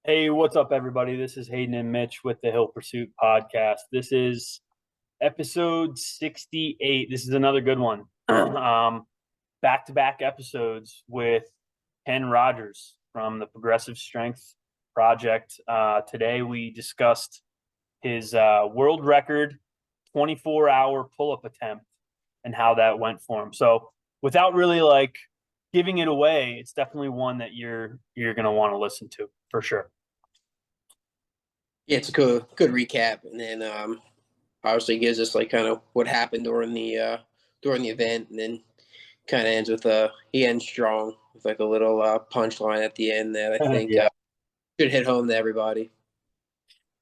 Hey, what's up, everybody? This is Hayden and Mitch with the Hill Pursuit podcast. This is episode 68. This is another good one. Back-to-back episodes with Ken Rogers from the Progressive Strength Project. Today we discussed his world record 24-hour pull-up attempt and how that went for him. So without really giving it away, it's definitely one that you're going to want to listen to for sure. Yeah, it's a good recap, and then obviously gives us like kind of what happened during the event, and then kind of ends with he ends strong with like a little punchline at the end that I think Yeah. should hit home to everybody.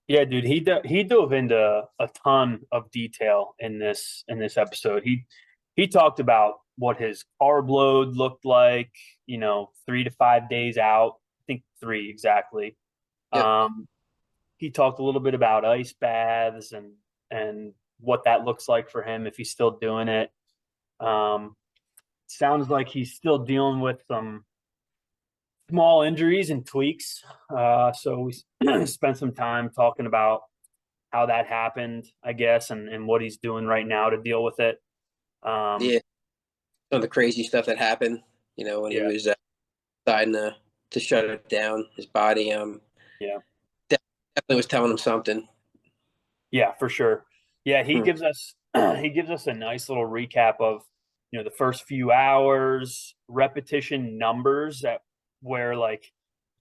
Yeah, dude, he dove into a ton of detail in this episode. He talked about what his carb load looked like, 3 to 5 days out. I think three exactly. Yep. He talked a little bit about ice baths and what that looks like for him if he's still doing it. Um, Sounds like he's still dealing with some small injuries and tweaks. So we spent some time talking about how that happened, I guess, and what he's doing right now to deal with it. Um, Yeah, some of the crazy stuff that happened, when he yeah, was deciding to shut it down, his body yeah, definitely was telling him something. yeah, for sure. Yeah, he Hmm. gives us he gives us a nice little recap of the first few hours, repetition numbers that where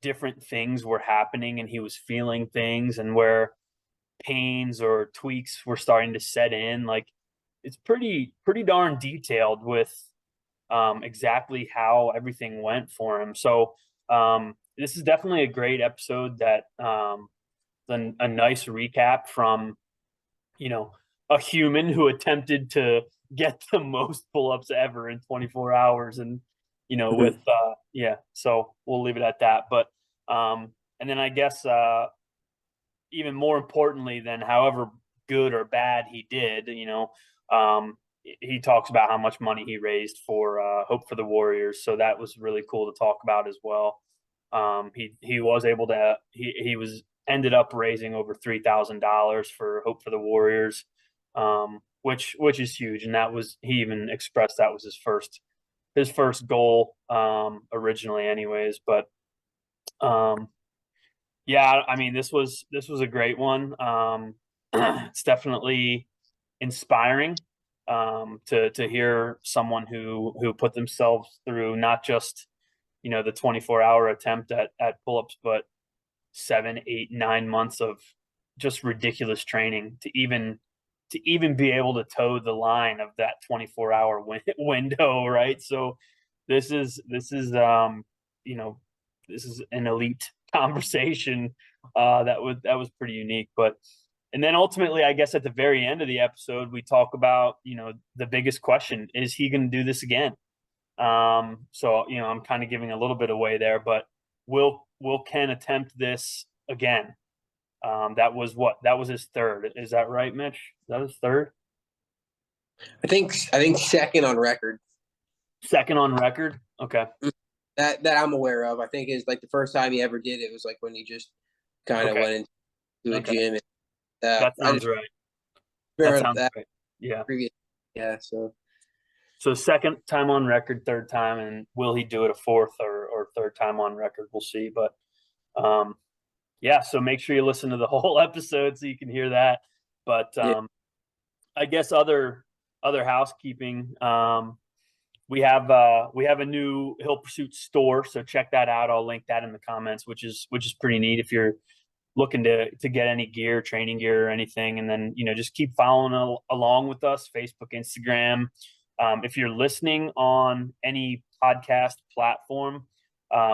different things were happening and he was feeling things and where pains or tweaks were starting to set in. Like it's pretty darn detailed with exactly how everything went for him. So this is definitely a great episode that a nice recap from a human who attempted to get the most pull-ups ever in 24 hours and with Hmm. yeah, so we'll leave it at that. But and then I guess even more importantly than however good or bad he did, he talks about how much money he raised for Hope for the Warriors. So that was really cool to talk about as well. He was able to he was ended up raising over $3,000 for Hope for the Warriors, which is huge. And that was he even expressed that was his first goal originally, anyways. But um, yeah, I mean, this was a great one. It's definitely inspiring to hear someone who put themselves through not just the 24-hour attempt at pull-ups, but 7, 8, 9 months of just ridiculous training to even be able to toe the line of that 24-hour window, right? So this is you know this is an elite conversation that was pretty unique. But and then ultimately, I guess at the very end of the episode, we talk about the biggest question: is he going to do this again? So I'm kind of giving a little bit away there, but will Ken attempt this again? That was his third. Is that right, Mitch? Is that his third? I think second on record. Second on record? Okay. That I'm aware of. I think is like the first time he ever did it was like when he just kind of Okay. went into a Okay. gym. And, That I sounds just right. That remember sounds that right. Yeah. previous. Yeah, so So second time on record, third time, and will he do it a fourth or third time on record? We'll see. But um, yeah, so make sure you listen to the whole episode so you can hear that. But yeah, I guess other housekeeping. We have a new Hill Pursuit store, so check that out. I'll link that in the comments, which is pretty neat if you're looking to get any gear, training gear, or anything. And then just keep following along with us, Facebook, Instagram. If you're listening on any podcast platform,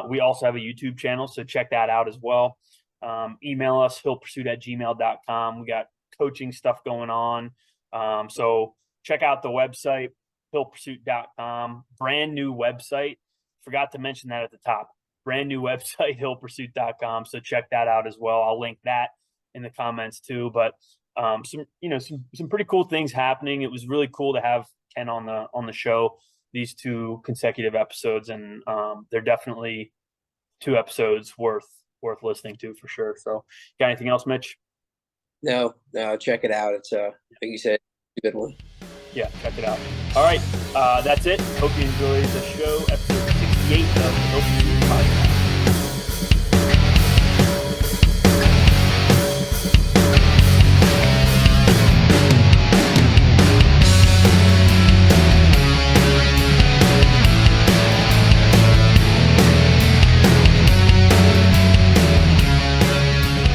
we also have a YouTube channel, so check that out as well. Email us hillpursuit@gmail.com. We got coaching stuff going on, so check out the website hillpursuit.com. Brand new website. Forgot to mention that at the top. Brand new website, hillpursuit.com. So check that out as well. I'll link that in the comments too. But some pretty cool things happening. It was really cool to have Ken on the show these two consecutive episodes, and they're definitely two episodes worth listening to for sure. So, got anything else, Mitch? No, no, check it out. It's like you said, a good one. Yeah, check it out. All right, that's it. Hope you enjoyed the show, episode 68 of the Healthy Food Podcast.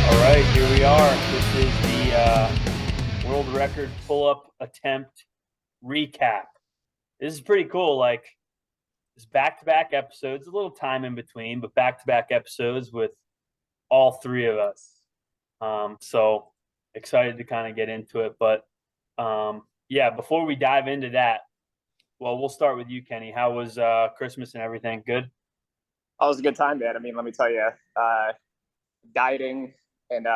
All right, here we are. This is the world record pull-up attempt recap. This is pretty cool. Like, it's back-to-back episodes, a little time in between, but back-to-back episodes with all three of us. So excited to kind of get into it. But yeah, before we dive into that, well, we'll start with you, Kenny. How was Christmas and everything? Good? Oh, it was a good time, man. I mean, let me tell you, dieting and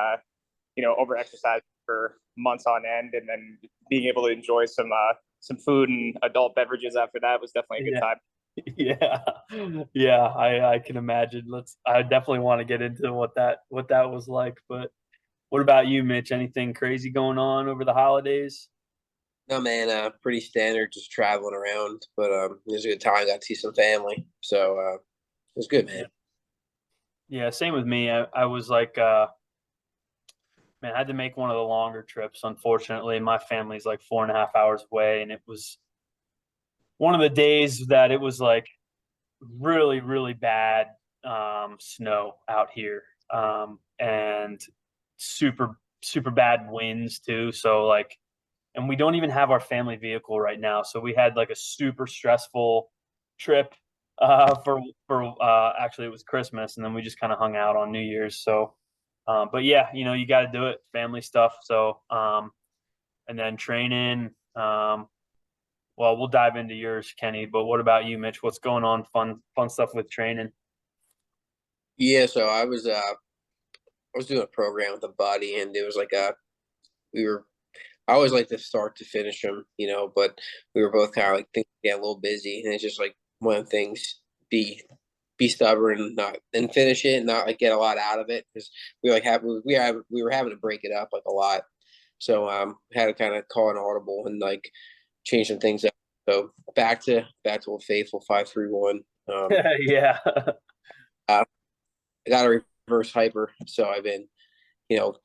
over exercise for months on end, and then being able to enjoy some food and adult beverages after that was definitely a good Yeah. time. Yeah, I can imagine. I definitely want to get into what that was like. But what about you, Mitch? Anything crazy going on over the holidays? No, man, pretty standard, just traveling around. But it was a good time. Got to see some family, so it was good, man. Yeah, same with me. I was like, man, I had to make one of the longer trips. Unfortunately, my family's like 4.5 hours away, and it was one of the days that it was like really, really bad snow out here, and super, super bad winds too. So like, and we don't even have our family vehicle right now, so we had like a super stressful trip for actually it was Christmas, and then we just kind of hung out on New Year's. So, but yeah, you got to do it, family stuff. So, and then training. Well, we'll dive into yours, Kenny. But what about you, Mitch? What's going on? Fun stuff with training. Yeah, so I was doing a program with a buddy, and it was like we were. I always like to start to finish them, but we were both kind of like thinking get a little busy, and it's just like one of the things be stubborn and not and finish it and not like get a lot out of it because we were having to break it up like a lot, so had to kind of call an audible and like change some things up. So back to Old Faithful 5-3-1. Yeah. I got a reverse hyper, so I've been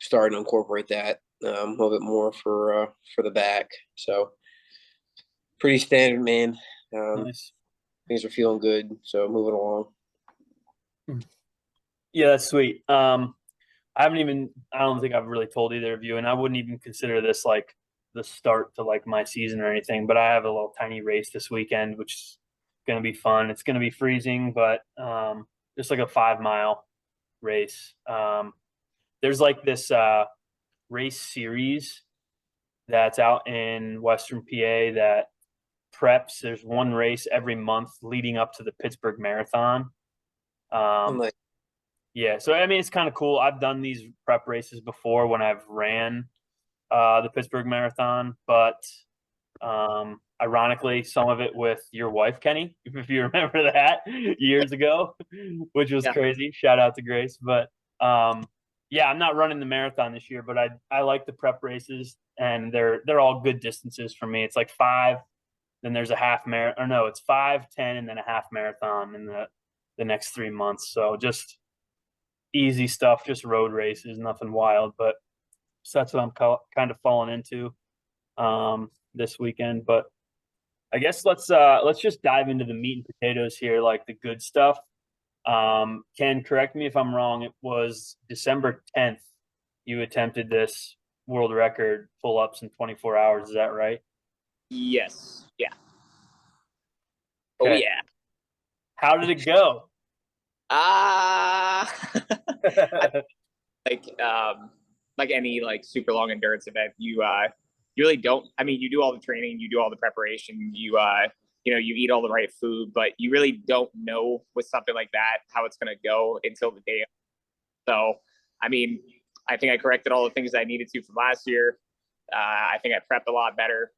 starting to incorporate that a little bit more for the back. So pretty standard, man. Nice. Things are feeling good, so moving along. Yeah, that's sweet. I don't think I've really told either of you, and I wouldn't even consider this like the start to like my season or anything, but I have a little tiny race this weekend, which is going to be fun. It's going to be freezing, but just like a 5 mile race. There's like this race series that's out in Western PA that preps. There's one race every month leading up to the Pittsburgh Marathon. I'm Um, like, yeah, so I mean, it's kind of cool. I've done these prep races before when I've ran the Pittsburgh Marathon, but ironically, some of it with your wife, Kenny, if you remember that years ago, which was Yeah. crazy. Shout out to Grace. But yeah, I'm not running the marathon this year, but I like the prep races, and they're all good distances for me. It's like 5, then there's a half marathon, or no, it's 5, 10, and then a half marathon in the next 3 months. So just easy stuff, just road races, nothing wild. But so that's what I'm kind of falling into this weekend. But I guess let's just dive into the meat and potatoes here, like the good stuff. Ken, correct me if I'm wrong. It was December 10th you attempted this world record pull-ups in 24 hours. Is that right? Yes. Yeah. Oh Okay. yeah. How did it go? Ah. like like any like super long endurance event, you really don't. I mean, you do all the training, you do all the preparation, you eat all the right food, but you really don't know with something like that how it's going to go until the day. So, I mean, I think I corrected all the things I needed to from last year. I think I prepped a lot better.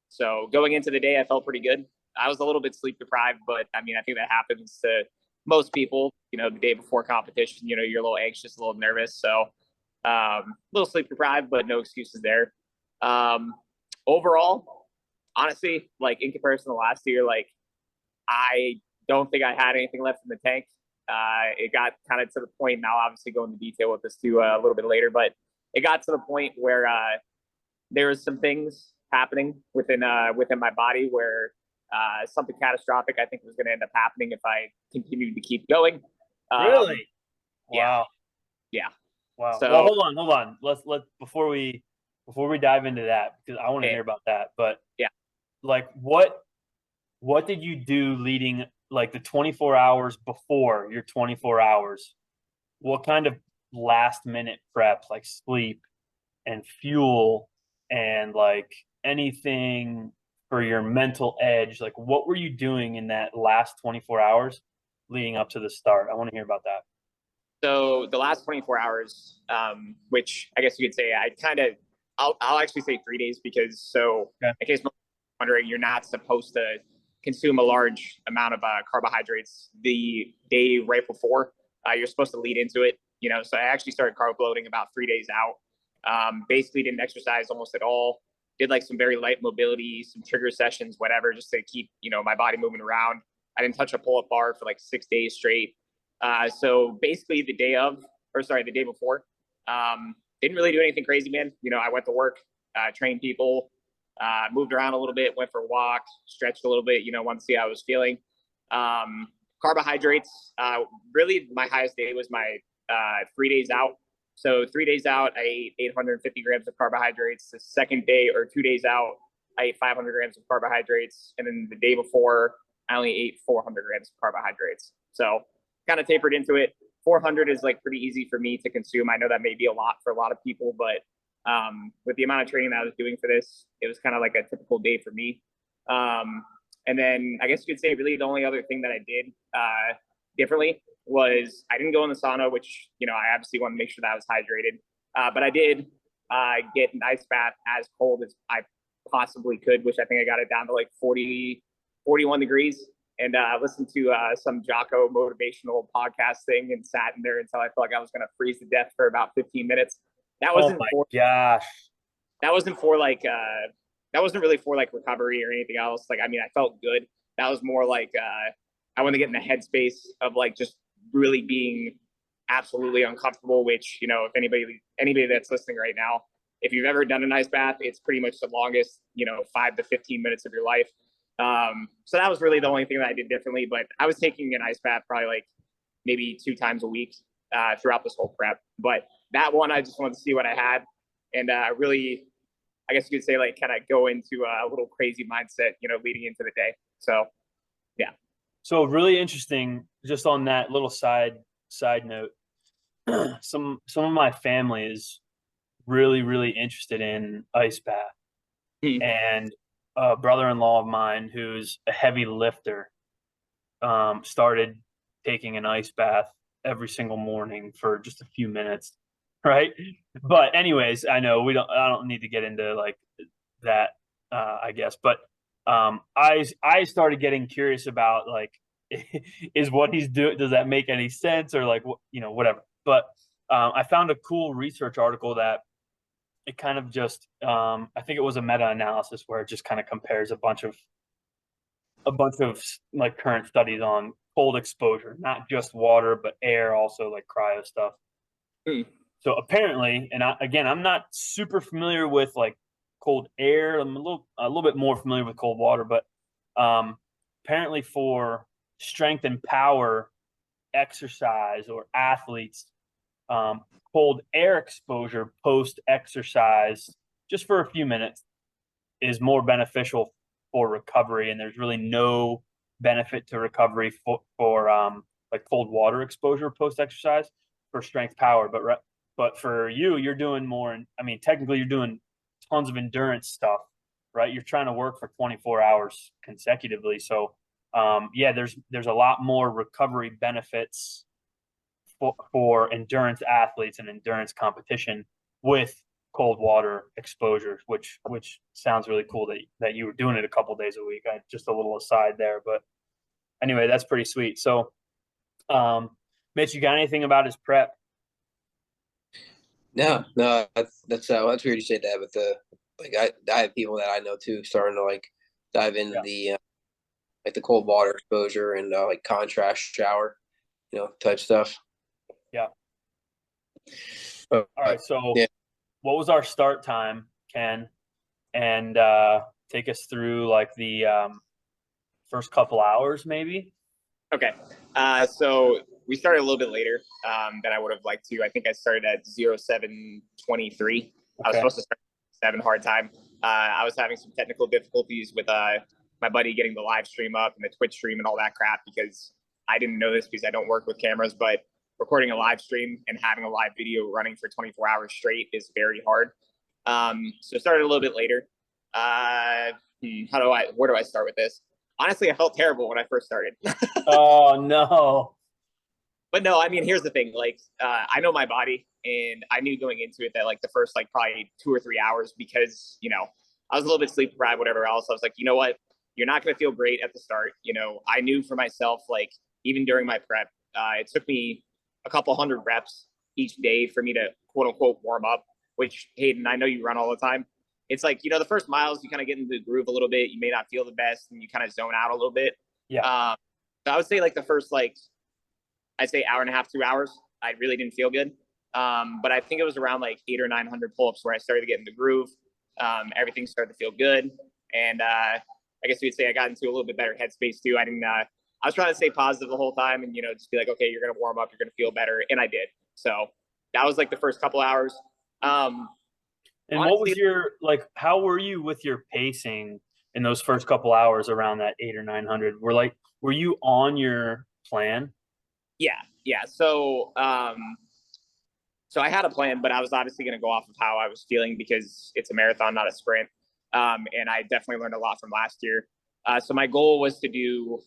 So going into the day, I felt pretty good. I was a little bit sleep deprived, but I mean, I think that happens to most people, the day before competition, you're a little anxious, a little nervous. So, a little sleep deprived, but no excuses there. Overall, honestly, like in comparison to last year, like I don't think I had anything left in the tank. It got kind of to the point, and I'll obviously go into detail with this too a little bit later, but it got to the point where there was some things happening within my body where something catastrophic I think was going to end up happening if I continued to keep going. Really? Yeah. Wow. Yeah. Wow. So Well, hold on. Let's before we dive into that, because I want to yeah, hear about that. But yeah. like, what did you do leading, like, the 24 hours before your 24 hours? What kind of last minute prep, like sleep and fuel and like anything for your mental edge? Like, what were you doing in that last 24 hours leading up to the start? I want to hear about that. So the last 24 hours, which I guess you could say I'll actually say 3 days because Okay. in case you're wondering, you're not supposed to consume a large amount of carbohydrates the day right before. You're supposed to lead into it, So I actually started carb loading about 3 days out. Basically didn't exercise almost at all. Did like some very light mobility, some trigger sessions, whatever, just to keep, my body moving around. I didn't touch a pull-up bar for like 6 days straight. So basically the day before, didn't really do anything crazy, man. I went to work, trained people, moved around a little bit, went for walks, stretched a little bit, wanted to see how I was feeling. Carbohydrates, really my highest day was my 3 days out. So 3 days out, I ate 850 grams of carbohydrates. The second day or 2 days out, I ate 500 grams of carbohydrates. And then the day before, I only ate 400 grams of carbohydrates. So kind of tapered into it. 400 is like pretty easy for me to consume. I know that may be a lot for a lot of people, but with the amount of training that I was doing for this, it was kind of like a typical day for me. And then I guess you could say really the only other thing that I did differently was I didn't go in the sauna, which, I obviously want to make sure that I was hydrated. But I did get an ice bath as cold as I possibly could, which I think I got it down to like 40, 41 degrees. And listened to some Jocko motivational podcast thing and sat in there until I felt like I was going to freeze to death for about 15 minutes. That Oh wasn't my for gosh. that wasn't for like that wasn't really for like recovery or anything else. Like, I mean, I felt good. That was more like I want to get in the headspace of like just really being absolutely uncomfortable. Which, if anybody that's listening right now, if you've ever done an ice bath, it's pretty much the longest 5 to 15 minutes of your life. So that was really the only thing that I did differently. But I was taking an ice bath probably like maybe 2 times a week throughout this whole prep. But that one, I just wanted to see what I had, and really, I guess you could say, like, kind of go into a little crazy mindset, leading into the day. So, yeah. So really interesting. Just on that little side note, some of my family is really interested in ice bath, and a brother-in-law of mine who's a heavy lifter started taking an ice bath every single morning for just a few minutes, right? But anyways, I know I don't need to get into like that, I guess. But I started getting curious about, like, is what he's doing, does that make any sense, or like, whatever. But I found a cool research article that it kind of just I think it was a meta-analysis where it just kind of compares a bunch of like current studies on cold exposure, not just water, but air, also like cryo stuff. Mm. So apparently, and I'm not super familiar with like cold air. I'm a little bit more familiar with cold water, but apparently for strength and power exercise or athletes, cold air exposure post exercise, just for a few minutes, is more beneficial for recovery. And there's really no benefit to recovery for like cold water exposure post exercise for strength power. But for you, you're doing more. I mean, technically, you're doing tons of endurance stuff, right? You're trying to work for 24 hours consecutively. So, yeah, there's a lot more recovery benefits for endurance athletes and endurance competition with cold water exposure, which sounds really cool that you were doing it a couple days a week. Just a little aside there, but anyway, that's pretty sweet. So Mitch, you got anything about his prep? No, no, that's weird you say that, but I have people that I know too starting to like dive into Yeah. the like the cold water exposure and like contrast shower, type stuff. Yeah. But, All right. So yeah, what was our start time, Ken? And take us through like the first couple hours, maybe. Okay. So we started a little bit later than I would have liked to. I think I started at 07:23. I was Okay. supposed to start at 7 hard time. I was having some technical difficulties with my buddy getting the live stream up and the Twitch stream and all that crap because I didn't know this because I don't work with cameras, but recording a live stream and having a live video running for 24 hours straight is very hard. So started a little bit later. Where do I start with this? Honestly, I felt terrible when I first started. Oh no. But no, I mean, here's the thing. Like, I know my body, and I knew going into it that like the first like probably 2 or 3 hours, because I was a little bit sleep deprived, whatever else. I was like, you know what, you're not gonna feel great at the start. I knew for myself, like even during my prep, it took me a couple hundred reps each day for me to quote unquote warm up. Which, Hayden, I know you run all the time. It's like the first miles you kind of get into the groove a little bit. You may not feel the best, and you kind of zone out a little bit. Yeah. So I would say like the first I'd say hour and a half, 2 hours, I really didn't feel good. But I think it was around like 800 or 900 pull-ups where I started to get in the groove. Everything started to feel good. And I guess you would say I got into a little bit better headspace too. I was trying to stay positive the whole time and, just be like, okay, you're going to warm up, you're going to feel better. And I did. So that was like the first couple hours. And Honestly, what was your how were you with your pacing in those first couple hours around that 800 or 900? Were you on your plan? yeah. So I had a plan, but I was obviously going to go off of how I was feeling because it's a marathon, not a sprint. And I definitely learned a lot from last year. So my goal was to do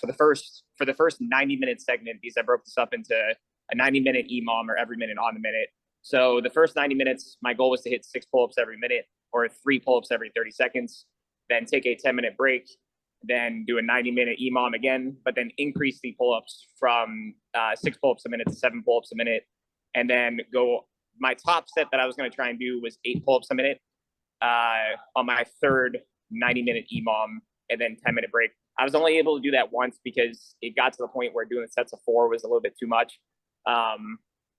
for the first 90-minute segment, because I broke this up into a 90-minute EMOM, or every minute on the minute. So the first 90 minutes, my goal was to hit 6 pull-ups every minute or 3 pull-ups every 30 seconds, then take a 10-minute break, then do a 90-minute EMOM again, but then increase the pull-ups from 6 pull-ups a minute to 7 pull-ups a minute, and then go. My top set that I was going to try and do was 8 pull-ups a minute on my third 90-minute EMOM, and then 10-minute break. I was only able to do that once because it got to the point where doing sets of 4 was a little bit too much.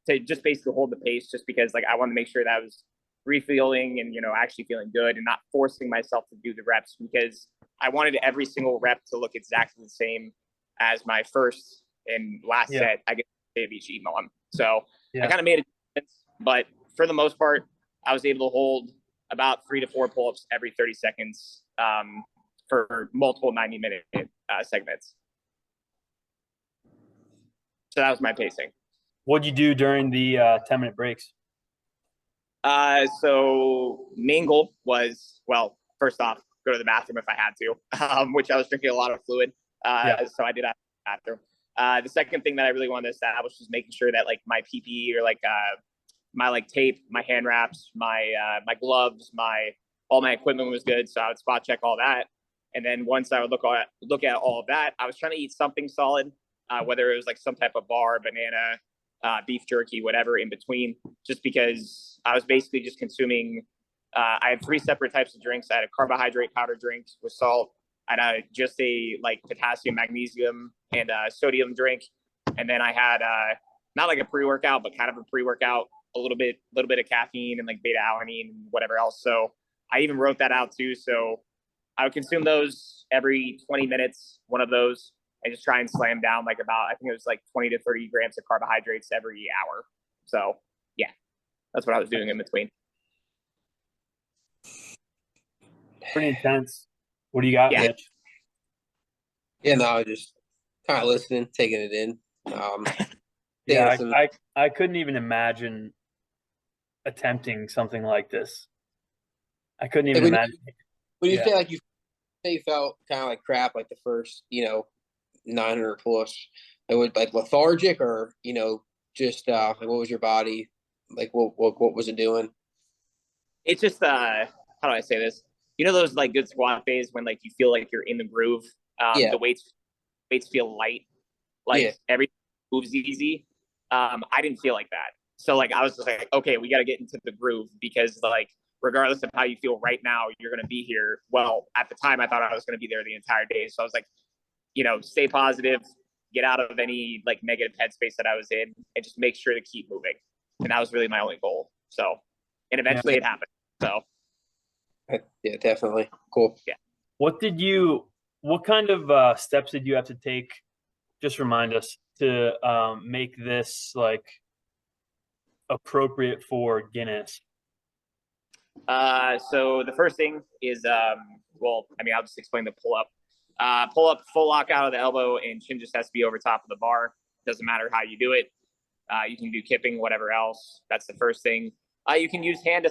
To just basically hold the pace, just because I wanted to make sure that I was refueling and actually feeling good and not forcing myself to do the reps, because I wanted every single rep to look exactly the same as my first and last set. I get of each EMOM. So I kind of made it, but for the most part, I was able to hold about 3 to 4 pull-ups every 30 seconds for multiple 90-minute segments. So that was my pacing. What'd you do during the 10-minute breaks? So main goal was, well, first off, go to the bathroom if I had to, which I was drinking a lot of fluid. So I did have the bathroom. The second thing that I really wanted to establish was making sure that my PPE, or my tape, my hand wraps, my gloves, all my equipment was good. So I would spot check all that. And then once I would look at all of that, I was trying to eat something solid, whether it was some type of bar, banana, beef jerky, whatever in between, just because I was basically just consuming. I had 3 separate types of drinks. I had a carbohydrate powder drink with salt. I had just a potassium, magnesium, and sodium drink, and then I had not a pre-workout, but kind of a pre-workout, a little bit of caffeine and beta alanine and whatever else. So I even wrote that out too. So I would consume those every 20 minutes, one of those, and just try and slam down about, I think it was 20 to 30 grams of carbohydrates every hour. So yeah, that's what I was doing in between. Pretty intense. What do you got, Mitch? Yeah, no, just kind of listening, taking it in. Yeah, I couldn't even imagine attempting something like this. I couldn't even imagine. When you say you felt kind of crap the first 900 plus, it was lethargic, or just what was your body what was it doing? It's just how do I say this? Those good squat days when you feel you're in the groove. The weights feel light. moves easy. I didn't feel like that. So like I was just like, okay, we got to get into the groove because like regardless of how you feel right now, you're going to be here. Well, at the time, I thought I was going to be there the entire day. So I was like, stay positive, get out of any like negative headspace that I was in, and just make sure to keep moving. And that was really my only goal. So, and eventually it happened. So, yeah, definitely cool. Yeah. What kind of steps did you have to take? Just remind us to make this like appropriate for Guinness. So the first thing is, I'll just explain the pull up. Pull up, full lock out of the elbow, and chin just has to be over top of the bar. Doesn't matter how you do it. You can do kipping, whatever else. That's the first thing. You can use hand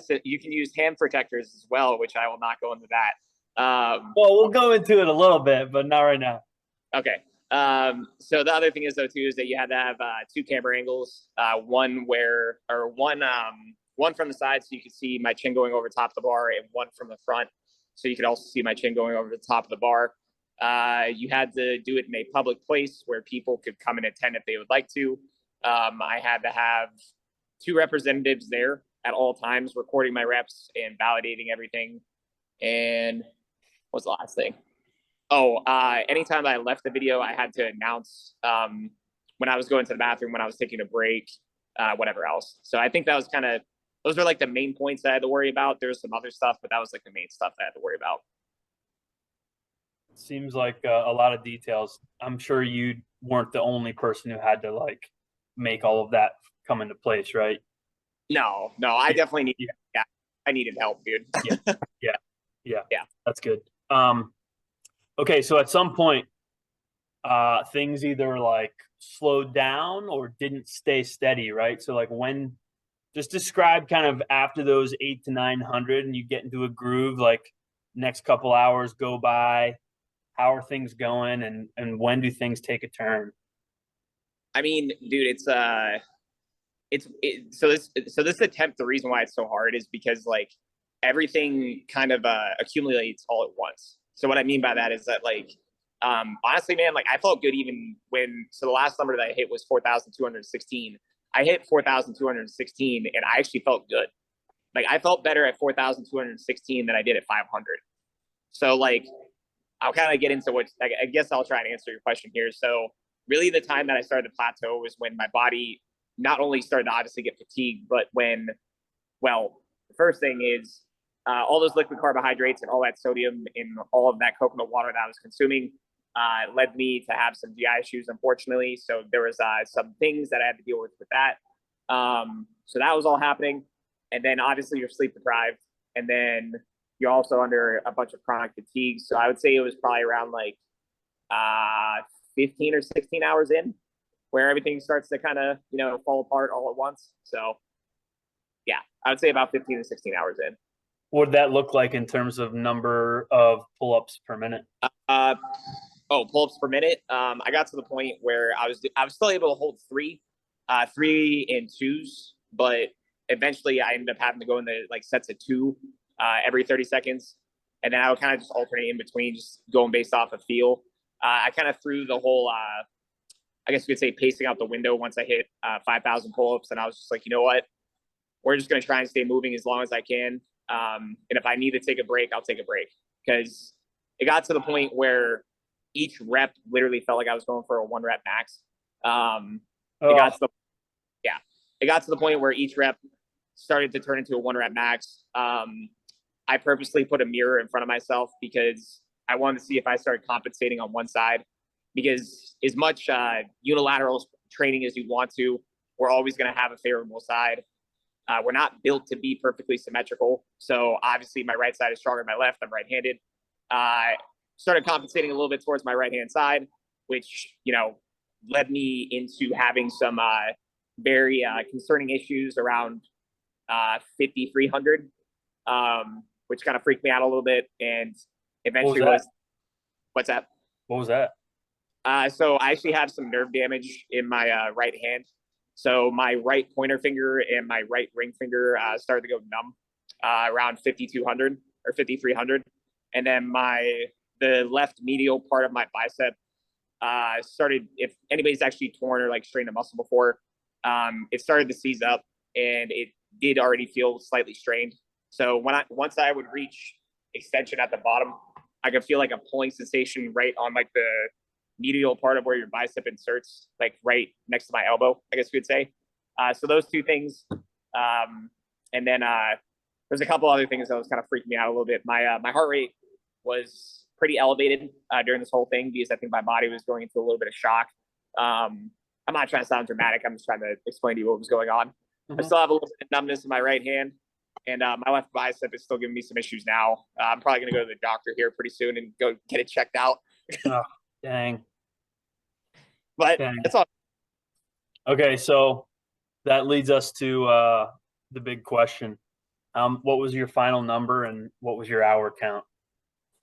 protectors as well, which I will not go into that. Well, we'll go into it a little bit, but not right now. Okay. So the other thing is though too is that you had to have two camera angles, one from the side so you could see my chin going over the top of the bar, and one from the front so you could also see my chin going over the top of the bar. You had to do it in a public place where people could come and attend if they would like to. I had to have two representatives there at all times, recording my reps and validating everything. And what's the last thing? Anytime I left the video, I had to announce when I was going to the bathroom, when I was taking a break, whatever else. So I think that was those are like the main points that I had to worry about. There's some other stuff, but that was like the main stuff that I had to worry about. Seems like a lot of details. I'm sure you weren't the only person who had to like make all of that come into place, right? No, I definitely needed. Yeah, I needed help, dude. Yeah. That's good. Okay, so at some point, things either like slowed down or didn't stay steady, right? So like just describe kind of after those 800 to 900 and you get into a groove, like next couple hours go by, how are things going, and when do things take a turn? I mean, dude, so this attempt, the reason why it's so hard is because like everything kind of accumulates all at once. So what I mean by that is that like honestly, man, like I felt good even the last number that I hit was 4,216. I hit 4,216 and I actually felt good. Like I felt better at 4,216 than I did at 500. So like I'll kind of get into I guess I'll try and answer your question here. So really the time that I started to plateau was when my body not only started to obviously get fatigued, but the first thing is all those liquid carbohydrates and all that sodium in all of that coconut water that I was consuming led me to have some GI issues, unfortunately. So there was some things that I had to deal with that. So that was all happening. And then obviously you're sleep deprived. And then you're also under a bunch of chronic fatigue. So I would say it was probably around like 15 or 16 hours in where everything starts to kind of, fall apart all at once. So yeah, I would say about 15 to 16 hours in. What did that look like in terms of number of pull-ups per minute? Pull-ups per minute. I got to the point where I was still able to hold three in twos, but eventually I ended up having to go into like sets of two every 30 seconds. And then I would kind of just alternate in between, just going based off of feel. I kind of threw the whole, I guess you could say pacing out the window once I hit 5,000 pull-ups. And I was just like, you know what? We're just going to try and stay moving as long as I can. And if I need to take a break, I'll take a break. Because it got to the point where each rep literally felt like I was going for a 1 rep max. It got to the point where each rep started to turn into a 1 rep max. I purposely put a mirror in front of myself because I wanted to see if I started compensating on one side. Because as much unilateral training as you want to, we're always going to have a favorable side. We're not built to be perfectly symmetrical. So obviously my right side is stronger than my left. I'm right-handed. Started compensating a little bit towards my right-hand side, which, led me into having some very concerning issues around 5,300, which kind of freaked me out a little bit. And eventually what's that? What was that? So I actually have some nerve damage in my right hand. So my right pointer finger and my right ring finger started to go numb around 5,200 or 5,300. And then the left medial part of my bicep started, if anybody's actually torn or like strained a muscle before, it started to seize up and it did already feel slightly strained. So once I would reach extension at the bottom, I could feel like a pulling sensation right on like the medial part of where your bicep inserts, like right next to my elbow, I guess you could say. So those two things. And then there's a couple other things that was kind of freaking me out a little bit. My heart rate was pretty elevated during this whole thing because I think my body was going into a little bit of shock. I'm not trying to sound dramatic. I'm just trying to explain to you what was going on. I still have a little bit of numbness in my right hand, and my left bicep is still giving me some issues now. I'm probably going to go to the doctor here pretty soon and go get it checked out. Oh, dang. But that's all. Okay, so that leads us to the big question. What was your final number and what was your hour count?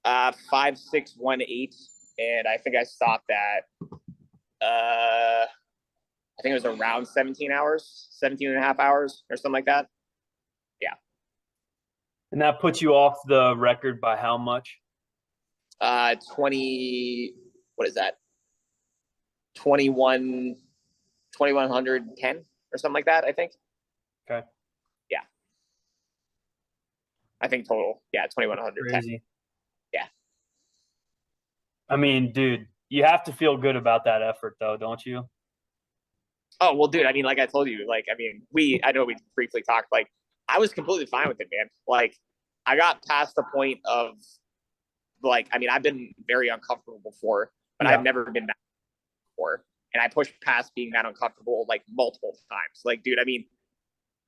5618, and I think I stopped at I think it was around 17 hours, 17 and a half hours or something like that. Yeah. And that puts you off the record by how much? 20, what is that? 2110 or something like that, I think. Okay. Yeah. I think total. Yeah, 2110. Crazy. Yeah. I mean, dude, you have to feel good about that effort though, don't you? Oh, well, dude, I mean, like I told you, like, I mean, I know we briefly talked, like, I was completely fine with it, man. Like, I got past the point of, like, I mean, I've been very uncomfortable before, but I've never been that before. And I pushed past being that uncomfortable, like, multiple times. Like, dude, I mean,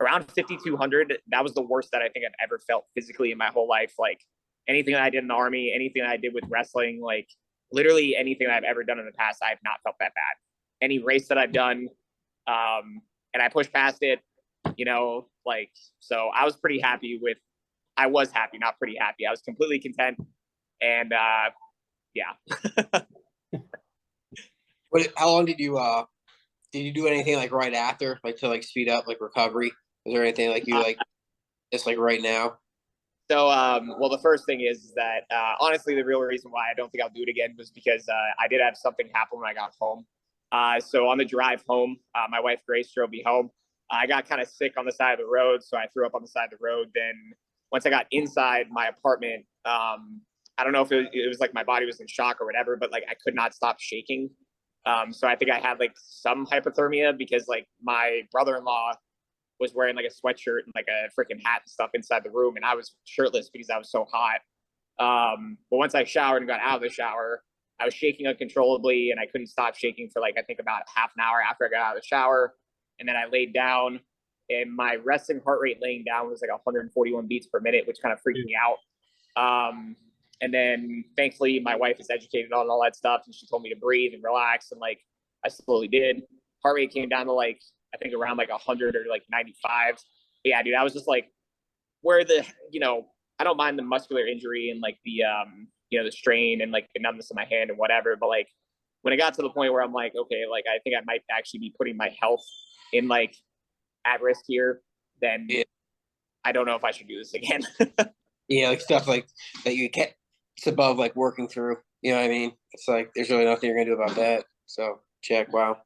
around 5,200, that was the worst that I think I've ever felt physically in my whole life. Like, anything that I did in the Army, anything that I did with wrestling, like, literally anything I've ever done in the past, I have not felt that bad. Any race that I've done, and I pushed past it, you know, like, so I was pretty happy with, I was happy, not pretty happy. I was completely content. And, yeah. How long did you do anything like right after, like to like speed up like recovery? Was there anything like you like just like right now? So, well, the first thing is that, honestly, the real reason why I don't think I'll do it again was because, I did have something happen when I got home. So on the drive home, my wife Grace drove me home. I got kind of sick on the side of the road, so I threw up on the side of the road. Then once I got inside my apartment, I don't know if it was like my body was in shock or whatever, but like I could not stop shaking. So I think I had like some hypothermia because like my brother-in-law was wearing like a sweatshirt and like a freaking hat and stuff inside the room, and I was shirtless because I was so hot. But once I showered and got out of the shower, I was shaking uncontrollably and I couldn't stop shaking for like, I think about half an hour after I got out of the shower. And then I laid down and my resting heart rate laying down was like 141 beats per minute, which kind of freaked me out. And then thankfully my wife is educated on all that stuff and she told me to breathe and relax. And like, I slowly did. Heart rate came down to like, I think around like 100 or like 95. Yeah, dude, I was just like, where the, you know, I don't mind the muscular injury and like the, you know, the strain and like the numbness in my hand and whatever. But like when it got to the point where I'm like, okay, like I think I might actually be putting my health in like at risk here, then I don't know if I should do this again. Yeah, like stuff like that you can't, it's above like working through. You know what I mean? It's like there's really nothing you're gonna do about that. So check. Wow.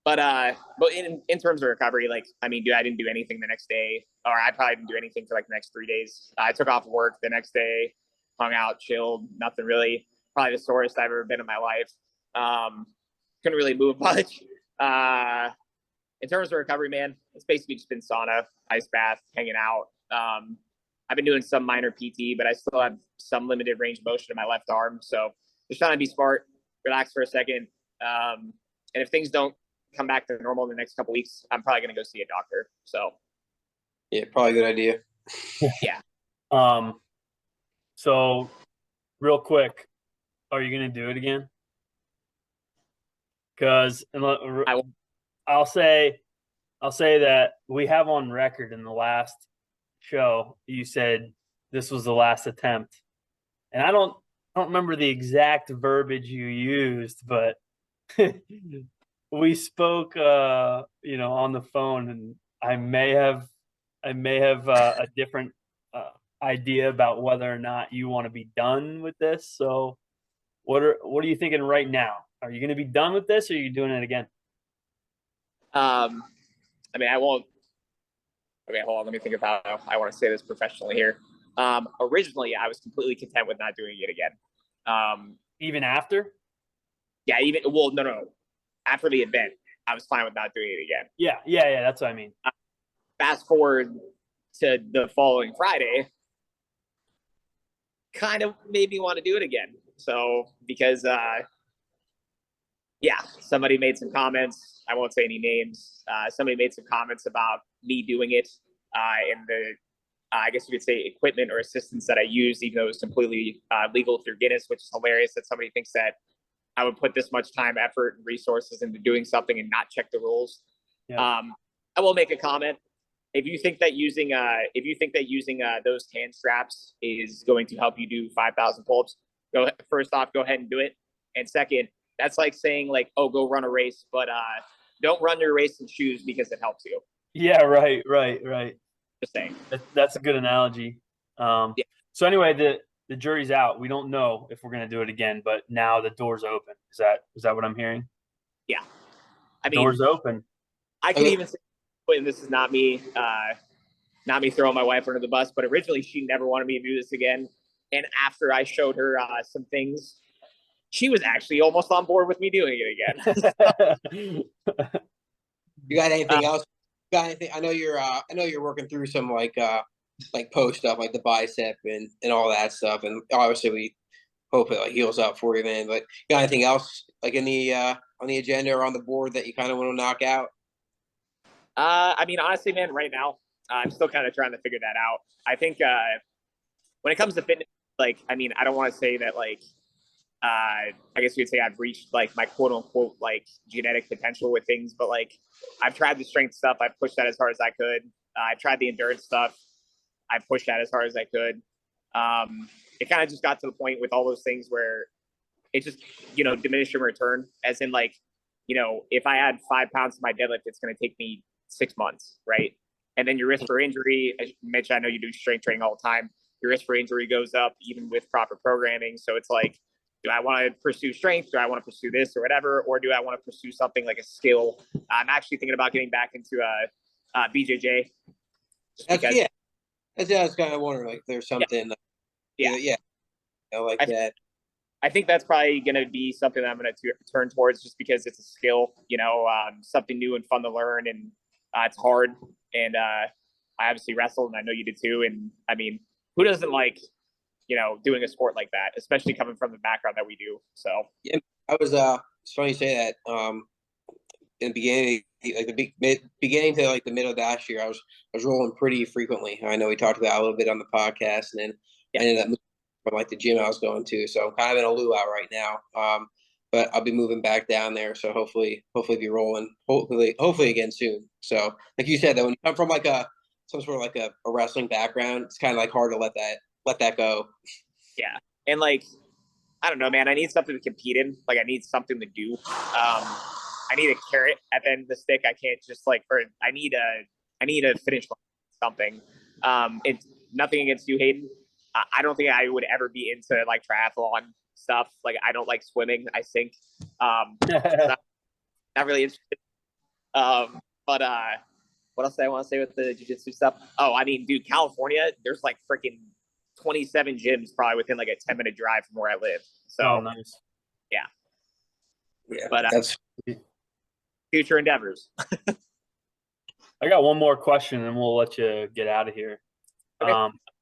But in terms of recovery, like I mean, dude, I didn't do anything the next day, or I probably didn't do anything for like the next 3 days. I took off work the next day, hung out, chilled, nothing really. Probably the sorest I've ever been in my life. Couldn't really move much. In terms of recovery, man, it's basically just been sauna, ice bath, hanging out. I've been doing some minor PT, but I still have some limited range of motion in my left arm. So just trying to be smart, relax for a second. And if things don't come back to normal in the next couple weeks, I'm probably going to go see a doctor. So yeah, probably a good idea. Yeah. So real quick, are you going to do it again? Because I'll say that we have on record in the last show you said this was the last attempt, and I don't remember the exact verbiage you used, but we spoke you know, on the phone, and I may have a different idea about whether or not you want to be done with this. So What are you thinking right now? Are you going to be done with this, or are you doing it again? I mean, I won't. Okay, hold on. Let me think of how I want to say this professionally here. Originally, I was completely content with not doing it again. Even after? Yeah, even well, no. After the event, I was fine with not doing it again. Yeah. That's what I mean. Fast forward to the following Friday, kind of made me want to do it again. So because yeah, somebody made some comments. I won't say any names. Somebody made some comments about me doing it and the I guess you could say equipment or assistance that I used, even though it was completely legal through Guinness, which is hilarious that somebody thinks that I would put this much time, effort, and resources into doing something and not check the rules. Yeah. I will make a comment. If you think that using those hand straps is going to help you do 5,000 pull-ups, first off, go ahead and do it. And second, that's like saying like, oh, go run a race, but don't run your race in shoes because it helps you. Yeah, right. Just saying. That's a good analogy. Yeah. So anyway, the jury's out. We don't know if we're going to do it again, but now the door's open. Is that what I'm hearing? Yeah. I mean, door's open. I could even say, and this is not me throwing my wife under the bus, but originally she never wanted me to do this again. And after I showed her some things, she was actually almost on board with me doing it again. You got anything else? Got anything? I know you're working through some like post stuff, like the bicep and all that stuff, and obviously we hope it like heals up for you, man. But you got anything else like in the on the agenda or on the board that you kind of want to knock out? I mean, honestly, man, right now I'm still kind of trying to figure that out. I think when it comes to fitness, like, I mean, I don't want to say that like I guess you could say I've reached like my quote unquote like genetic potential with things, but like I've tried the strength stuff. I've pushed that as hard as I could. I've tried the endurance stuff. I pushed that as hard as I could. It kind of just got to the point with all those things where it just, diminishing return, as in like, if I add 5 pounds to my deadlift, it's going to take me 6 months, right? And then your risk for injury, as Mitch, I know you do strength training all the time. Your risk for injury goes up even with proper programming. So it's like, do I want to pursue strength? Do I want to pursue this or whatever? Or do I want to pursue something like a skill? I'm actually thinking about getting back into BJJ. That's what I was kind of wondering. Like, there's something. Yeah. That. I think that's probably going to be something that I'm going to turn towards, just because it's a skill, something new and fun to learn, and it's hard. And I obviously wrestled, and I know you did too. And I mean, who doesn't like, doing a sport like that, especially coming from the background that we do. So yeah, I was it's funny you say that. In the beginning, like beginning to like the middle of last year, I was rolling pretty frequently. I know we talked about it a little bit on the podcast, and then I ended up moving from like the gym I was going to. So I'm kind of in a luau right now. But I'll be moving back down there. So hopefully be rolling. Hopefully again soon. So like you said, that when you come from like some sort of like a wrestling background, it's kind of like hard to let that go. Yeah, and like, I don't know, man. I need something to compete in. Like, I need something to do. I need a carrot at the end of the stick. I can't just like, or I need a finish line, something. It's nothing against you, Hayden. I don't think I would ever be into like triathlon stuff. Like, I don't like swimming. I sink. Not really interested. But what else do I want to say with the jiu-jitsu stuff? Oh, I mean, dude, California, there's like freaking 27 gyms probably within like a 10-minute drive from where I live. So nice. Yeah. But that's future endeavors. I got one more question, and we'll let you get out of here. Okay.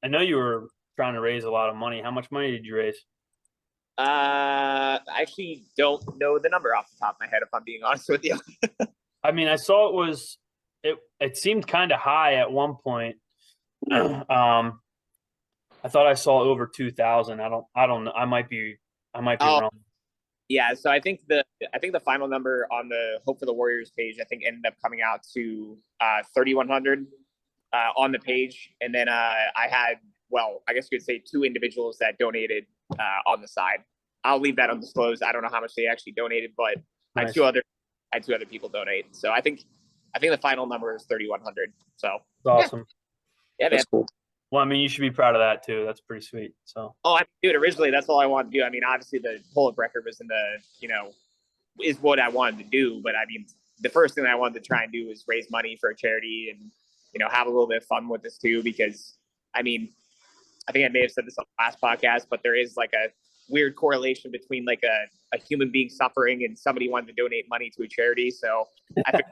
I know you were trying to raise a lot of money. How much money did you raise? I actually don't know the number off the top of my head, if I'm being honest with you. I mean, I saw it seemed kind of high at one point. I thought I saw over 2,000. I don't know. I might be wrong. Yeah, so I think the final number on the Hope for the Warriors page, I think, ended up coming out to 3,100 on the page, and then I had, well, I guess you could say 2 individuals that donated on the side. I'll leave that undisclosed. I don't know how much they actually donated, but nice. I had two other people donate. So I think the final number is 3,100. So that's awesome. Yeah, man. That's cool. Well, I mean, you should be proud of that too. That's pretty sweet. So. Oh, dude, originally that's all I wanted to do. I mean, obviously the pull-up record was in the, is what I wanted to do. But I mean, the first thing I wanted to try and do was raise money for a charity and, have a little bit of fun with this too, because I mean, I think I may have said this on the last podcast, but there is like a weird correlation between like a human being suffering and somebody wanting to donate money to a charity. So I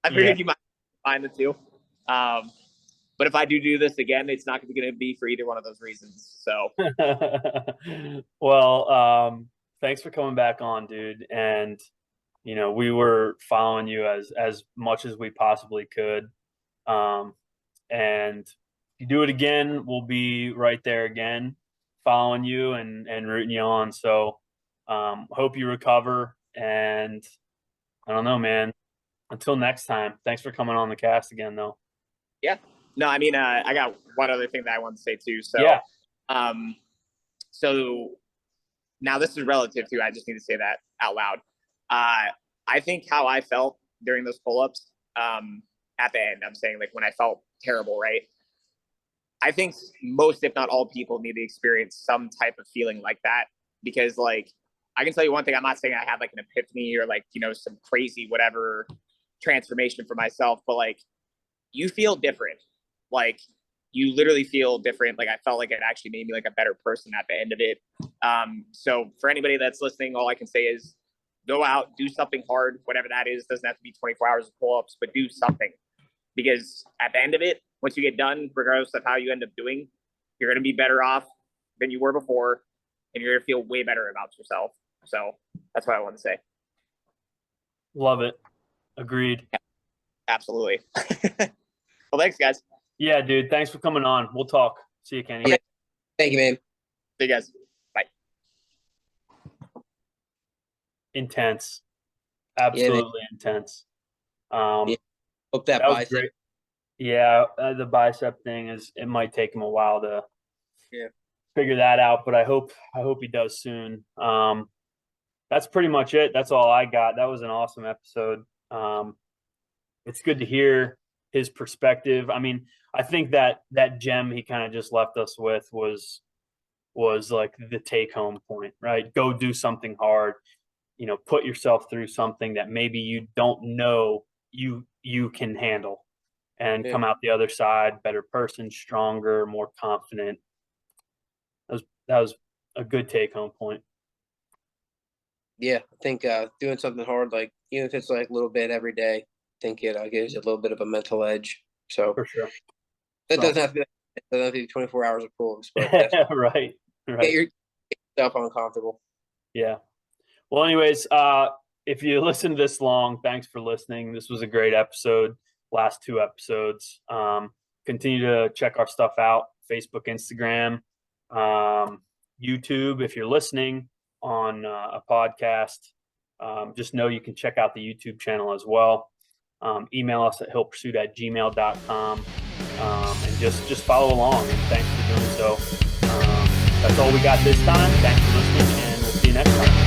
figured you might find the two. But if I do this again, it's not going to be for either one of those reasons. So, well, thanks for coming back on, dude. And, we were following you as much as we possibly could. And if you do it again, we'll be right there again, following you and rooting you on. So, hope you recover. And I don't know, man, until next time, thanks for coming on the cast again, though. Yeah. No, I mean, I got one other thing that I wanted to say too. So, yeah. So now this is relative to, I just need to say that out loud. I think how I felt during those pull-ups, at the end, I'm saying like when I felt terrible, right? I think most, if not all people need to experience some type of feeling like that, because like, I can tell you one thing, I'm not saying I had like an epiphany or like, some crazy, whatever transformation for myself, but like you feel different. Like you literally feel different. Like I felt like it actually made me like a better person at the end of it. So for anybody that's listening, all I can say is go out, do something hard, whatever that is. Doesn't have to be 24 hours of pull-ups, but do something, because at the end of it, once you get done, regardless of how you end up doing, you're going to be better off than you were before, and you're going to feel way better about yourself. So that's what I want to say. Love it. Agreed. Yeah, absolutely. Well, thanks, guys. Yeah, dude. Thanks for coming on. We'll talk. See you, Kenny. Yeah. Thank you, man. See you guys. Bye. Intense. Absolutely intense. Hope that was bicep. great. Yeah, the bicep thing it might take him a while to figure that out, but I hope he does soon. That's pretty much it. That's all I got. That was an awesome episode. It's good to hear his perspective. I mean, I think that gem he kind of just left us with was like the take home point, right? Go do something hard, put yourself through something that maybe you don't know you can handle, and come out the other side better person, stronger, more confident. That was a good take home point. Yeah, I think doing something hard, like even if it's like a little bit every day, I think it gives you a little bit of a mental edge. So for sure, that doesn't have to be 24 hours of pull-ups, but right. Get yourself uncomfortable. Yeah. Well, anyways, if you listened this long, thanks for listening. This was a great episode. Last 2 episodes. Continue to check our stuff out: Facebook, Instagram, YouTube. If you're listening on a podcast, just know you can check out the YouTube channel as well. Email us at hillpursuit@gmail.com, and just follow along. And thanks for doing so. That's all we got this time. Thanks for listening, and we'll see you next time.